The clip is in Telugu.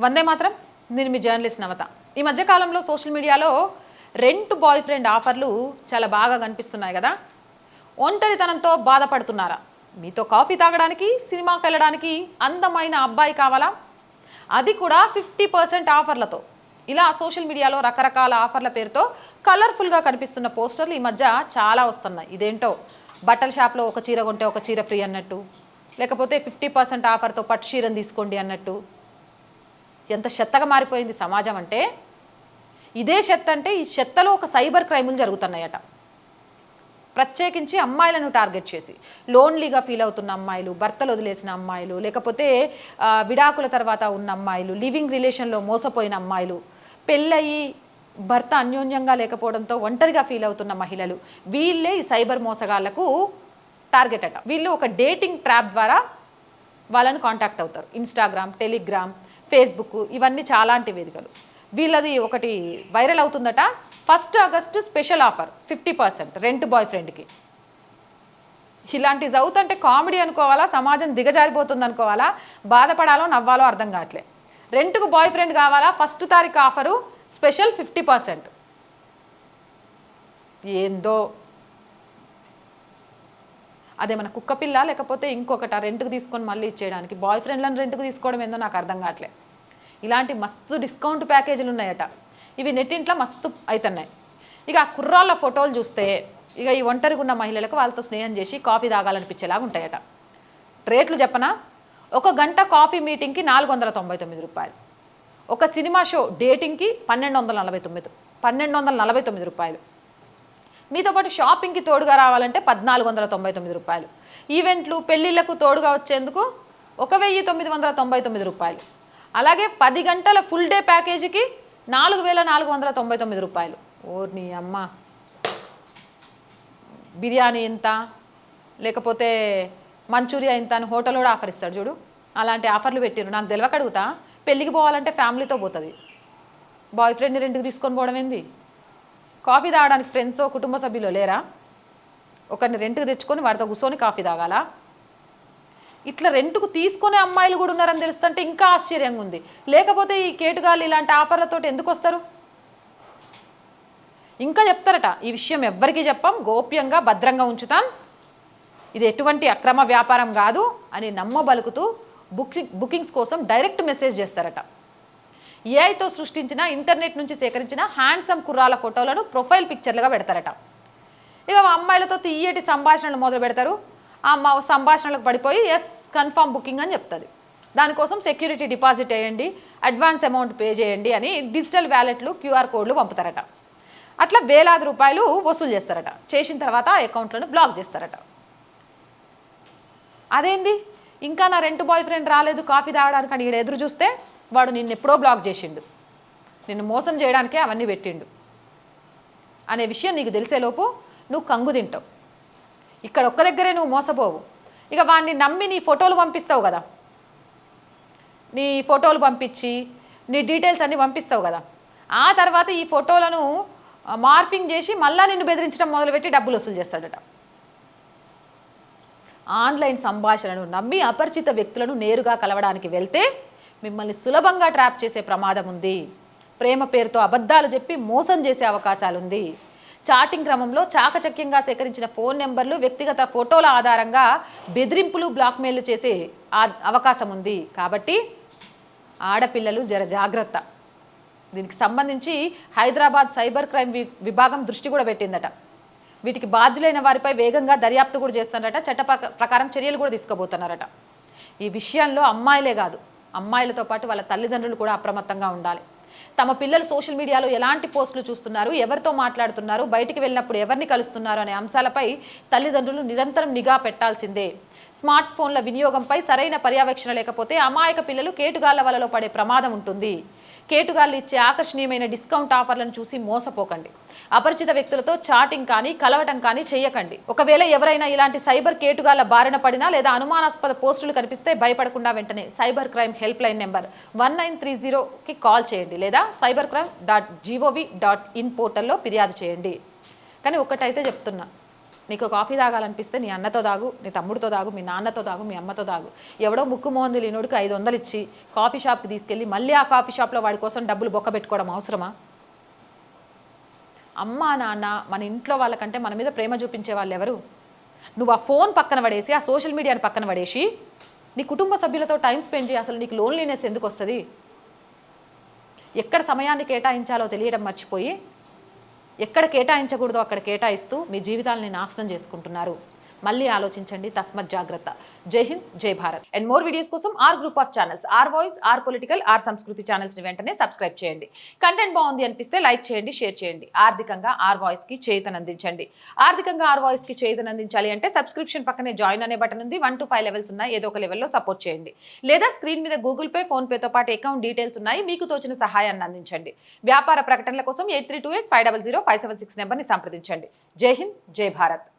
వందే మాత్రం. నేను మీ జర్నలిస్ట్ నవత. ఈ మధ్యకాలంలో సోషల్ మీడియాలో రెంట్ బాయ్ ఫ్రెండ్ ఆఫర్లు చాలా బాగా కనిపిస్తున్నాయి కదా. ఒంటరితనంతో బాధపడుతున్నారా? మీతో కాఫీ తాగడానికి, సినిమాకి వెళ్ళడానికి అందమైన అబ్బాయి కావాలా? అది కూడా 50% ఆఫర్లతో. ఇలా సోషల్ మీడియాలో రకరకాల ఆఫర్ల పేరుతో కలర్ఫుల్గా కనిపిస్తున్న పోస్టర్లు ఈ మధ్య చాలా వస్తున్నాయి. ఇదేంటో బట్టల షాప్లో ఒక చీర కొంటే ఒక చీర ఫ్రీ అన్నట్టు, లేకపోతే 50% ఆఫర్తో పట్టు చీరను తీసుకోండి అన్నట్టు. ఎంత చెత్తగా మారిపోయింది సమాజం అంటే. ఇదే చెత్త అంటే ఈ చెత్తలో ఒక సైబర్ క్రైములు జరుగుతున్నాయట. ప్రత్యేకించి అమ్మాయిలను టార్గెట్ చేసి లోన్లీగా ఫీల్ అవుతున్న అమ్మాయిలు, భర్తలు వదిలేసిన అమ్మాయిలు, లేకపోతే విడాకుల తర్వాత ఉన్న అమ్మాయిలు, లివింగ్ రిలేషన్లో మోసపోయిన అమ్మాయిలు, పెళ్ళయి భర్త అన్యోన్యంగా లేకపోవడంతో ఒంటరిగా ఫీల్ అవుతున్న మహిళలు, వీళ్ళే ఈ సైబర్ మోసగాళ్లకు టార్గెట్ అట. వీళ్ళు ఒక డేటింగ్ ట్రాప్ ద్వారా వాళ్ళని కాంటాక్ట్ అవుతారు. ఇన్స్టాగ్రామ్, టెలిగ్రామ్, ఫేస్బుక్, ఇవన్నీ చాలాంటి వేదికలు. వీళ్ళది ఒకటి వైరల్ అవుతుందట. 1 August special offer 50% rent boy ఫ్రెండ్కి. ఇలాంటి చదువుతుంటే కామెడీ అనుకోవాలా, సమాజం దిగజారిపోతుంది అనుకోవాలా, బాధపడాలో నవ్వాలో అర్థం కావట్లే. రెంట్కు బాయ్ ఫ్రెండ్ కావాలా, 1 తారీఖు ఆఫరు స్పెషల్ 50%. ఏందో అదే మన కుక్కపిల్ల లేకపోతే ఇంకొకట రెంట్కు తీసుకొని మళ్ళీ ఇచ్చేయడానికి. బాయ్ ఫ్రెండ్లను రెంట్కు తీసుకోవడం ఏందో నాకు అర్థం కావట్లే. ఇలాంటి మస్తు డిస్కౌంట్ ప్యాకేజీలు ఉన్నాయట. ఇవి నెట్టింట్లో మస్తు అవుతున్నాయి. ఇక ఆ కుర్రాళ్ళ ఫోటోలు చూస్తే ఇక ఈ ఒంటరిగా ఉన్న మహిళలకు వాళ్ళతో స్నేహం చేసి కాఫీ తాగాలనిపించేలాగా ఉంటాయట. రేట్లు చెప్పనా? 1 గంట కాఫీ మీటింగ్కి 499 రూపాయలు. ఒక సినిమా షో డేటింగ్కి 1249 రూపాయలు. మీతో పాటు షాపింగ్కి తోడుగా రావాలంటే 1499 రూపాయలు. ఈవెంట్లు, పెళ్ళిళ్ళకు తోడుగా వచ్చేందుకు 1999 రూపాయలు. అలాగే 10 గంటల ఫుల్ డే ప్యాకేజీకి 4499 రూపాయలు. ఓర్ని అమ్మ. బిర్యానీ ఎంత, లేకపోతే మంచూరియా ఎంత అని హోటల్ కూడా ఆఫర్ ఇస్తాడు చూడు. అలాంటి ఆఫర్లు పెట్టిరు. నాకు తెలియక అడుగుతా, పెళ్ళికి పోవాలంటే ఫ్యామిలీతో పోతుంది, బాయ్ ఫ్రెండ్ని రెంట్కి తీసుకొని పోవడం ఏంది? కాఫీ తాగడానికి ఫ్రెండ్సో కుటుంబ సభ్యులు లేరా? ఒకరిని రెంట్కి తెచ్చుకొని వాడితో కూర్చొని కాఫీ తాగాలా? ఇట్లా రెంట్కు తీసుకునే అమ్మాయిలు కూడా ఉన్నారని తెలుస్తుంటే ఇంకా ఆశ్చర్యంగా ఉంది. లేకపోతే ఈ కేటుగాళ్ళు ఇలాంటి ఆఫర్లతో ఎందుకు వస్తారు? ఇంకా చెప్తారట, ఈ విషయం ఎవ్వరికీ చెప్పం, గోప్యంగా భద్రంగా ఉంచుతాం, ఇది ఎటువంటి అక్రమ వ్యాపారం కాదు అని నమ్మబలుకుతూ బుకింగ్స్ కోసం డైరెక్ట్ మెసేజ్ చేస్తారట. ఏఐతో సృష్టించిన, ఇంటర్నెట్ నుంచి సేకరించిన హ్యాండ్సమ్ కుర్రాల ఫోటోలను ప్రొఫైల్ పిక్చర్లుగా పెడతారట. ఇక అమ్మాయిలతో తీయటి సంభాషణలు మొదలు పెడతారు. ఆ సంభాషణలకు పడిపోయి ఎస్ కన్ఫర్మ్ బుకింగ్ అని చెప్తుంది. దానికోసం సెక్యూరిటీ డిపాజిట్ వేయండి, అడ్వాన్స్ అమౌంట్ పే చేయండి అని డిజిటల్ వ్యాలెట్లు, క్యూఆర్ కోడ్లు పంపుతారట. అట్లా వేలాది రూపాయలు వసూలు చేస్తారట. చేసిన తర్వాత ఆ అకౌంట్లను బ్లాక్ చేస్తారట. అదేంది ఇంకా నా రెంట్ బాయ్ ఫ్రెండ్ రాలేదు కాఫీ తాగడానికి అని ఎదురు చూస్తే వాడు నిన్ను ఎప్పుడో బ్లాక్ చేసిండు, నిన్ను మోసం చేయడానికే అవన్నీ పెట్టిండు అనే విషయం నీకు తెలిసేలోపు నువ్వు కంగు తింటావు. ఇక్కడ ఒక్క దగ్గరే నువ్వు మోసపోవు. ఇక వాడిని నమ్మి నీ ఫోటోలు పంపిస్తావు కదా, నీ ఫోటోలు పంపించి నీ డీటెయిల్స్ అన్నీ పంపిస్తావు కదా. ఆ తర్వాత ఈ ఫోటోలను మార్పింగ్ చేసి మళ్ళీ నిన్ను బెదిరించడం మొదలుపెట్టి డబ్బులు వసూలు చేస్తాడట. ఆన్లైన్ సంభాషణను నమ్మి అపరిచిత వ్యక్తులను నేరుగా కలవడానికి వెళ్తే మిమ్మల్ని సులభంగా ట్రాప్ చేసే ప్రమాదం ఉంది. ప్రేమ పేరుతో అబద్ధాలు చెప్పి మోసం చేసే అవకాశాలుంది. చాటింగ్ క్రమంలో చాకచక్యంగా సేకరించిన ఫోన్ నెంబర్లు, వ్యక్తిగత ఫోటోల ఆధారంగా బెదిరింపులు, బ్లాక్మెయిల్లు చేసే అవకాశం ఉంది. కాబట్టి ఆడపిల్లలు జర జాగ్రత్త. దీనికి సంబంధించి హైదరాబాద్ సైబర్ క్రైమ్ విభాగం దృష్టి కూడా పెట్టిందట. వీటికి బాధ్యులైన వారిపై వేగంగా దర్యాప్తు కూడా చేస్తున్నారట. చట్ట ప్రకారం చర్యలు కూడా తీసుకోబోతున్నారట. ఈ విషయంలో అమ్మాయిలే కాదు, అమ్మాయిలతో పాటు వాళ్ళ తల్లిదండ్రులు కూడా అప్రమత్తంగా ఉండాలి. తమ పిల్లలు సోషల్ మీడియాలో ఎలాంటి పోస్టులు చూస్తున్నారు, ఎవరితో మాట్లాడుతున్నారు, బయటికి వెళ్ళినప్పుడు ఎవరిని కలుస్తున్నారు అనే అంశాలపై తల్లిదండ్రులు నిరంతరం నిఘా పెట్టాల్సిందే. స్మార్ట్ ఫోన్ల వినియోగంపై సరైన పర్యవేక్షణ లేకపోతే అమాయక పిల్లలు కేటుగాళ్ల వలలో పడే ప్రమాదం ఉంటుంది. కేటుగాళ్ళు ఇచ్చే ఆకర్షణీయమైన డిస్కౌంట్ ఆఫర్లను చూసి మోసపోకండి. అపరిచిత వ్యక్తులతో చాటింగ్ కానీ కలవటం కానీ చేయకండి. ఒకవేళ ఎవరైనా ఇలాంటి సైబర్ కేటుగాళ్ల బారిన పడినా లేదా అనుమానాస్పద పోస్టులు కనిపిస్తే భయపడకుండా వెంటనే cyber crime help line number 1930కి కాల్ చేయండి లేదా cybercrime.gov.in పోర్టల్లో ఫిర్యాదు చేయండి. కానీ ఒక్కటైతే చెప్తున్నా, నీకు కాఫీ తాగాలనిపిస్తే నీ అన్నతో తాగు, నీ తమ్ముడితో తాగు, మీ నాన్నతో తాగు, మీ అమ్మతో తాగు. ఎవడో ముక్కు మోహన్ తెలియనోడికి 500 ఇచ్చి కాఫీ షాప్కి తీసుకెళ్ళి మళ్ళీ ఆ కాఫీ షాప్లో వాడి కోసం డబ్బులు బొక్క పెట్టుకోవడం అవసరమా? అమ్మ నాన్న మన ఇంట్లో వాళ్ళకంటే మన మీద ప్రేమ చూపించే వాళ్ళు ఎవరు? నువ్వు ఆ ఫోన్ పక్కన పడేసి, ఆ సోషల్ మీడియాని పక్కన పడేసి నీ కుటుంబ సభ్యులతో టైం స్పెండ్ చేయి. అసలు నీకు లోన్లీనెస్ ఎందుకు వస్తుంది? ఎక్కడ సమయాన్ని కేటాయించాలో తెలియడం మర్చిపోయి ఎక్కడ కేటాయించకూడదో అక్కడ కేటాయిస్తూ మీ జీవితాలని నాశనం చేసుకుంటున్నారు. మళ్ళీ ఆలోచించండి. తస్మత్ జాగ్రత్త. Jai Hind, Jai Bharat. And more videos కోసం R group of channels, R voice, R political, R Sanskriti ఛానల్స్ని వెంటనే సబ్స్క్రైబ్ చేయండి. కంటెంట్ బాగుంది అనిపిస్తే లైక్ చేయండి, షేర్ చేయండి. ఆర్థికంగా ఆర్ వాయిస్కి చేతనందించండి. ఆర్థికంగా ఆర్ వాయిస్కి చేతనందించాలి అంటే సబ్స్క్రిప్షన్ పక్కనే జాయిన్ అనే బటన్ ఉంది. 1 to 5 లెవెల్స్ ఉన్నాయి. ఏదో ఒక లెవెల్లో సపోర్ట్ చేయండి. లేదా స్క్రీన్ మీద గూగుల్ పే, ఫోన్ పేతో పాటు అకౌంట్ డీటెయిల్స్ ఉన్నాయి. మీకు తోచిన సహాయాన్ని అందించండి. వ్యాపార ప్రకటనల కోసం 8328500576 నెంబర్ని సంప్రదించండి. జై హింద్, జై భారత్.